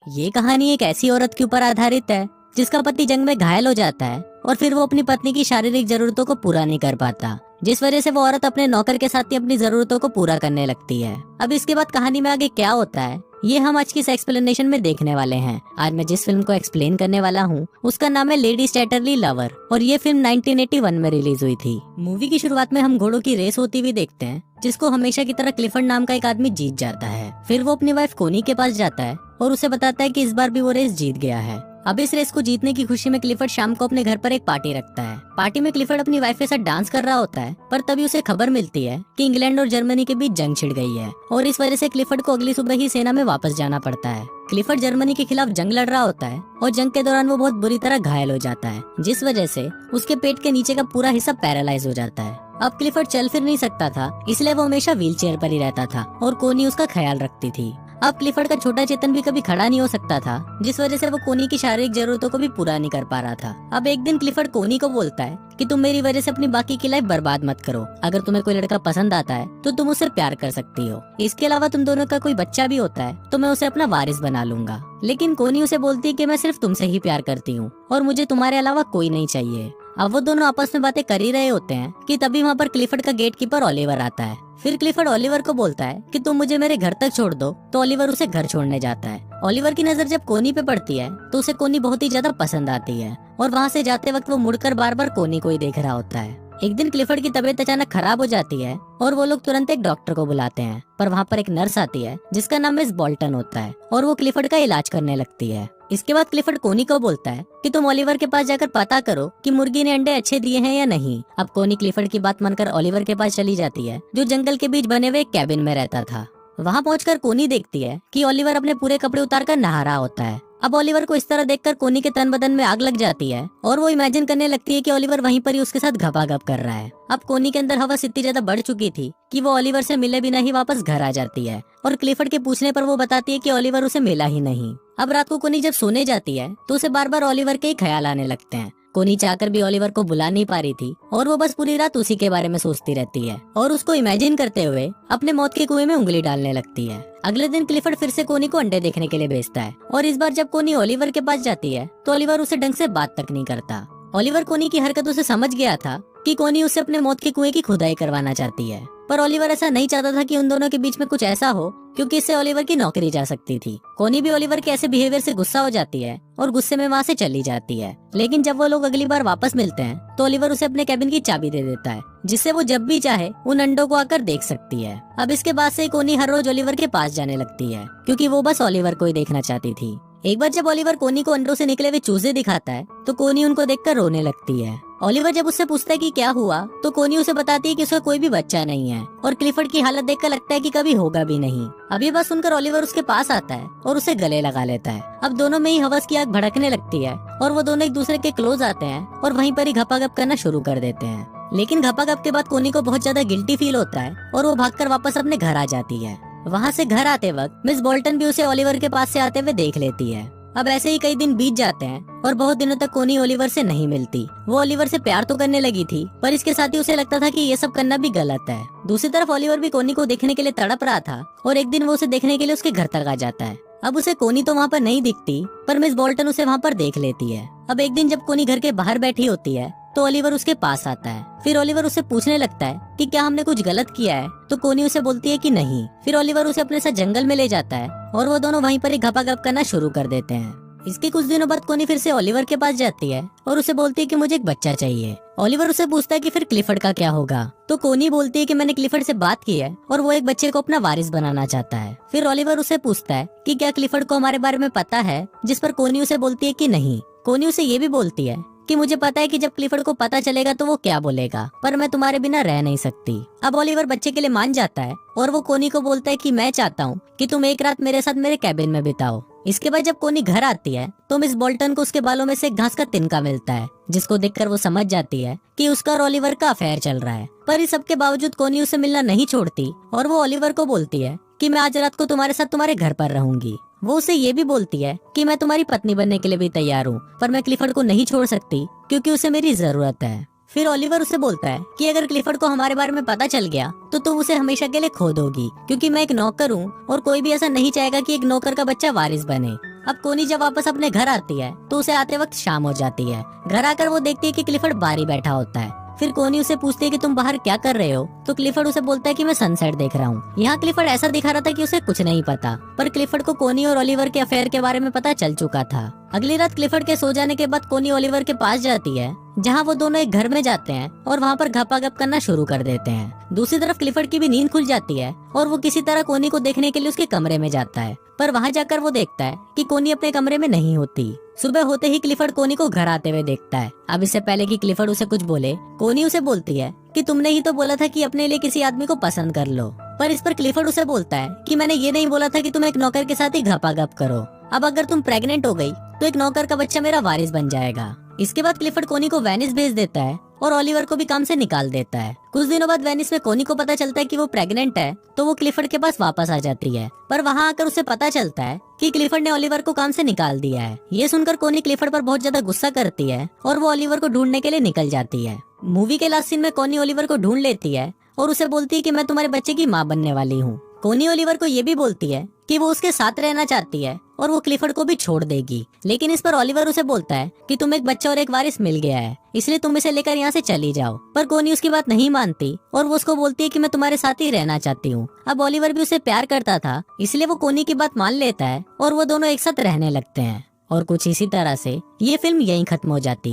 ये कहानी एक ऐसी औरत के ऊपर आधारित है जिसका पति जंग में घायल हो जाता है और फिर वो अपनी पत्नी की शारीरिक जरूरतों को पूरा नहीं कर पाता, जिस वजह से वो औरत अपने नौकर के साथ ही अपनी जरूरतों को पूरा करने लगती है। अब इसके बाद कहानी में आगे क्या होता है ये हम आज की इस एक्सप्लेनेशन में देखने वाले हैं। आज मैं जिस फिल्म को एक्सप्लेन करने वाला हूँ उसका नाम है लेडी चैटरली लवर और ये फिल्म 1981 में रिलीज हुई थी। मूवी की शुरुआत में हम घोड़ों की रेस होती हुई देखते हैं जिसको हमेशा की तरह क्लिफर्ड नाम का एक आदमी जीत जाता है। फिर वो अपनी वाइफ कोनी के पास जाता है और उसे बताता है कि इस बार भी वो रेस जीत गया है। अब इस रेस को जीतने की खुशी में क्लिफर्ड शाम को अपने घर पर एक पार्टी रखता है। पार्टी में क्लिफर्ड अपनी वाइफ के साथ डांस कर रहा होता है, पर तभी उसे खबर मिलती है कि इंग्लैंड और जर्मनी के बीच जंग छिड़ गई है और इस वजह से क्लिफर्ड को अगली सुबह ही सेना में वापस जाना पड़ता है। क्लिफर्ड जर्मनी के खिलाफ जंग लड़ रहा होता है और जंग के दौरान वो बहुत बुरी तरह घायल हो जाता है, जिस वजह से उसके पेट के नीचे का पूरा हिस्सा पैरालाइज हो जाता है। अब क्लिफर्ड चल फिर नहीं सकता था, इसलिए वो हमेशा व्हील चेयर पर ही रहता था और कोनी उसका ख्याल रखती थी। अब क्लिफर्ड का छोटा चेतन भी कभी खड़ा नहीं हो सकता था, जिस वजह से वो कोनी की शारीरिक जरूरतों को भी पूरा नहीं कर पा रहा था। अब एक दिन क्लिफर्ड कोनी को बोलता है कि तुम मेरी वजह से अपनी बाकी की लाइफ बर्बाद मत करो। अगर तुम्हें कोई लड़का पसंद आता है तो तुम उससे प्यार कर सकती हो। इसके अलावा तुम दोनों का कोई बच्चा भी होता है तो मैं उसे अपना वारिस बना लूंगा। लेकिन कोनी उसे बोलती है कि मैं सिर्फ तुमसे ही प्यार करती हूँ और मुझे तुम्हारे अलावा कोई नहीं चाहिए। अब वो दोनों आपस में बातें कर ही रहे होते हैं कि तभी वहाँ पर क्लिफर्ड का गेट कीपर ओलिवर आता है। फिर क्लिफर्ड ओलिवर को बोलता है कि तुम मुझे मेरे घर तक छोड़ दो, तो ओलिवर उसे घर छोड़ने जाता है। ओलिवर की नजर जब कोनी पे पड़ती है तो उसे कोनी बहुत ही ज्यादा पसंद आती है और वहाँ से जाते वक्त वो मुड़कर बार बार कोनी को ही देख रहा होता है। एक दिन क्लिफर्ड की तबीयत अचानक खराब हो जाती है और वो लोग तुरंत एक डॉक्टर को बुलाते हैं, पर वहाँ पर एक नर्स आती है जिसका नाम मिस बोल्टन होता है और वो क्लिफर्ड का इलाज करने लगती है। इसके बाद क्लिफर्ड कोनी को बोलता है कि तुम ओलिवर के पास जाकर पता करो कि मुर्गी ने अंडे अच्छे दिए हैं या नहीं। अब कोनी क्लिफर्ड की बात मानकर ओलिवर के पास चली जाती है जो जंगल के बीच बने हुए एक कैबिन में रहता था। वहाँ पहुंचकर कोनी देखती है कि ओलिवर अपने पूरे कपड़े उतारकर नहा रहा होता है। अब ओलिवर को इस तरह देखकर कोनी के तन बदन में आग लग जाती है और वो इमेजिन करने लगती है कि ओलिवर वहीं पर ही उसके साथ घपाघप कर रहा है। अब कोनी के अंदर हवस इतनी ज्यादा बढ़ चुकी थी कि वो ओलिवर से मिले बिना ही वापस घर आ जाती है और क्लिफर्ड के पूछने पर वो बताती है कि ओलिवर उसे मिला ही नहीं। अब रात को कोनी जब सोने जाती है तो उसे बार बार ओलिवर के ही ख्याल आने लगते हैं। कोनी चाहकर भी ओलिवर को बुला नहीं पा रही थी और वो बस पूरी रात उसी के बारे में सोचती रहती है और उसको इमेजिन करते हुए अपने मौत के कुएं में उंगली डालने लगती है। अगले दिन क्लिफर्ड फिर से कोनी को अंडे देखने के लिए भेजता है और इस बार जब कोनी ओलिवर के पास जाती है तो ओलिवर उसे ढंग से बात तक नहीं करता। ओलिवर कोनी की हरकतों से समझ गया था कि कोनी उससे अपने मौत के कुएं की खुदाई करवाना चाहती है, पर ओलिवर ऐसा नहीं चाहता था कि उन दोनों के बीच में कुछ ऐसा हो क्योंकि इससे ओलिवर की नौकरी जा सकती थी। कोनी भी ओलिवर के ऐसे बिहेवियर से गुस्सा हो जाती है और गुस्से में वहाँ से चली जाती है। लेकिन जब वो लोग अगली बार वापस मिलते हैं तो ओलिवर उसे अपने कैबिन की चाबी दे देता है जिससे वो जब भी चाहे उन अंडों को आकर देख सकती है। अब इसके बाद से कोनी हर रोज ओलिवर के पास जाने लगती है क्योंकि वो बस ओलिवर को ही देखना चाहती थी। एक बार जब ओलिवर कोनी को अंडों से निकले हुए चूजे दिखाता है तो कोनी उनको देखकर रोने लगती है। ओलिवर जब उससे पूछता है कि क्या हुआ तो कोनी उसे बताती है कि उसका कोई भी बच्चा नहीं है और क्लिफर्ड की हालत देखकर लगता है कि कभी होगा भी नहीं। अब ये बात सुनकर ओलिवर उसके पास आता है और उसे गले लगा लेता है। अब दोनों में ही हवस की आग भड़कने लगती है और वो दोनों एक दूसरे के क्लोज आते हैं और वहीं पर ही घपाघप करना शुरू कर देते हैं। लेकिन घपाघप के बाद कोनी को बहुत ज्यादा गिल्टी फील होता है और वो भागकर वापस अपने घर आ जाती है। वहाँ से घर आते वक्त मिस बोल्टन भी उसे ओलिवर के पास से आते हुए देख लेती है। अब ऐसे ही कई दिन बीत जाते हैं और बहुत दिनों तक कोनी ओलिवर से नहीं मिलती। वो ओलिवर से प्यार तो करने लगी थी पर इसके साथ ही उसे लगता था कि ये सब करना भी गलत है। दूसरी तरफ ओलिवर भी कोनी को देखने के लिए तड़प रहा था और एक दिन वो उसे देखने के लिए उसके घर तक आ जाता है। अब उसे कोनी तो वहाँ पर नहीं दिखती पर मिस बोल्टन उसे वहाँ पर देख लेती है। अब एक दिन जब कोनी घर के बाहर बैठी होती है तो ओलिवर उसके पास आता है। फिर ओलिवर उसे पूछने लगता है कि क्या हमने कुछ गलत किया है, तो कोनी उसे बोलती है कि नहीं। फिर ओलिवर उसे अपने साथ जंगल में ले जाता है और वो दोनों वहीं पर ही घपाघप करना शुरू कर देते हैं। इसके कुछ दिनों बाद कोनी फिर से ओलिवर के पास जाती है और उसे बोलती है कि मुझे एक बच्चा चाहिए। ओलिवर उसे पूछता है कि फिर क्लिफर्ड का क्या होगा, तो कोनी बोलती है कि मैंने क्लिफर्ड से बात की है और वो एक बच्चे को अपना वारिस बनाना चाहता है। फिर ओलिवर उसे पूछता है कि क्या क्लिफर्ड को हमारे बारे में पता है, जिस पर कोनी उसे बोलती है कि नहीं। कोनी उसे ये भी बोलती है कि मुझे पता है कि जब क्लिफर्ड को पता चलेगा तो वो क्या बोलेगा, पर मैं तुम्हारे बिना रह नहीं सकती। अब ओलिवर बच्चे के लिए मान जाता है और वो कोनी को बोलता है कि मैं चाहता हूँ कि तुम एक रात मेरे साथ मेरे कैबिन में बिताओ। इसके बाद जब कोनी घर आती है तो मिस बोल्टन को उसके बालों में से एक घास का तिनका मिलता है, जिसको देखकर वो समझ जाती है कि उसका और ओलिवर का अफेयर चल रहा है। पर इस सब के बावजूद कोनी उसे मिलना नहीं छोड़ती और वो ओलिवर को बोलती है कि मैं आज रात को तुम्हारे साथ तुम्हारे घर पर रहूंगी। वो उसे ये भी बोलती है कि मैं तुम्हारी पत्नी बनने के लिए भी तैयार हूँ, पर मैं क्लिफर्ड को नहीं छोड़ सकती क्योंकि उसे मेरी जरूरत है। फिर ओलिवर उसे बोलता है कि अगर क्लिफर्ड को हमारे बारे में पता चल गया तो तुम उसे हमेशा के लिए खो दोगी, क्योंकि मैं एक नौकर हूँ और कोई भी ऐसा नहीं चाहेगा कि एक नौकर का बच्चा वारिस बने। अब कोनी जब वापस अपने घर आती है तो उसे आते वक्त शाम हो जाती है। घर आकर वो देखती है कि क्लिफर्ड बाहर ही बैठा होता है। फिर कोनी उसे पूछती है कि तुम बाहर क्या कर रहे हो, तो क्लिफर्ड उसे बोलता है कि मैं सनसेट देख रहा हूँ। यहाँ क्लिफर्ड ऐसा दिखा रहा था कि उसे कुछ नहीं पता, पर क्लिफर्ड को कोनी और ओलिवर के अफेयर के बारे में पता चल चुका था। अगली रात क्लिफर्ड के सो जाने के बाद कोनी ओलिवर के पास जाती है, जहाँ वो दोनों एक घर में जाते हैं और वहाँ पर घपाघप करना शुरू कर देते हैं। दूसरी तरफ क्लिफर्ड की भी नींद खुल जाती है और वो किसी तरह कोनी को देखने के लिए उसके कमरे में जाता है, पर वहाँ जाकर वो देखता है कि कोनी अपने कमरे में नहीं होती। सुबह होते ही क्लिफर्ड कोनी को घर आते हुए देखता है। अब इससे पहले कि क्लिफर्ड उसे कुछ बोले, कोनी उसे बोलती है कि तुमने ही तो बोला था कि अपने लिए किसी आदमी को पसंद कर लो। पर इस पर क्लिफर्ड उसे बोलता है कि मैंने ये नहीं बोला था कि तुम एक नौकर के साथ ही घपाघप करो। अब अगर तुम प्रेग्नेंट हो गई तो एक नौकर का बच्चा मेरा वारिस बन जाएगा। इसके बाद क्लिफर्ड कोनी को वेनिस भेज देता है और ओलिवर को भी काम से निकाल देता है। कुछ दिनों बाद वेनिस में कोनी को पता चलता है कि वो प्रेग्नेंट है, तो वो क्लिफर्ड के पास वापस आ जाती है। पर वहाँ आकर उसे पता चलता है कि क्लिफर्ड ने ओलिवर को काम से निकाल दिया है। ये सुनकर कोनी क्लिफर्ड पर बहुत ज्यादा गुस्सा करती है और वो ओलिवर को ढूंढने के लिए निकल जाती है। मूवी के लास्ट सीन में कोनी ओलिवर को ढूंढ लेती है और उसे बोलती है कि मैं तुम्हारे बच्चे की माँ बनने वाली हूँ। कोनी ओलिवर को ये भी बोलती है कि वो उसके साथ रहना चाहती है और वो क्लिफर्ड को भी छोड़ देगी, लेकिन इस पर ओलिवर उसे बोलता है कि तुम एक बच्चा और एक वारिस मिल गया है, इसलिए तुम इसे लेकर यहाँ से चली जाओ। पर कोनी उसकी बात नहीं मानती और वो उसको बोलती है कि मैं तुम्हारे साथ ही रहना चाहती हूँ। अब ओलिवर भी उसे प्यार करता था, इसलिए वो कोनी की बात मान लेता है और वो दोनों एक साथ रहने लगते हैं। और कुछ इसी तरह से ये फिल्म यहीं खत्म हो जाती है।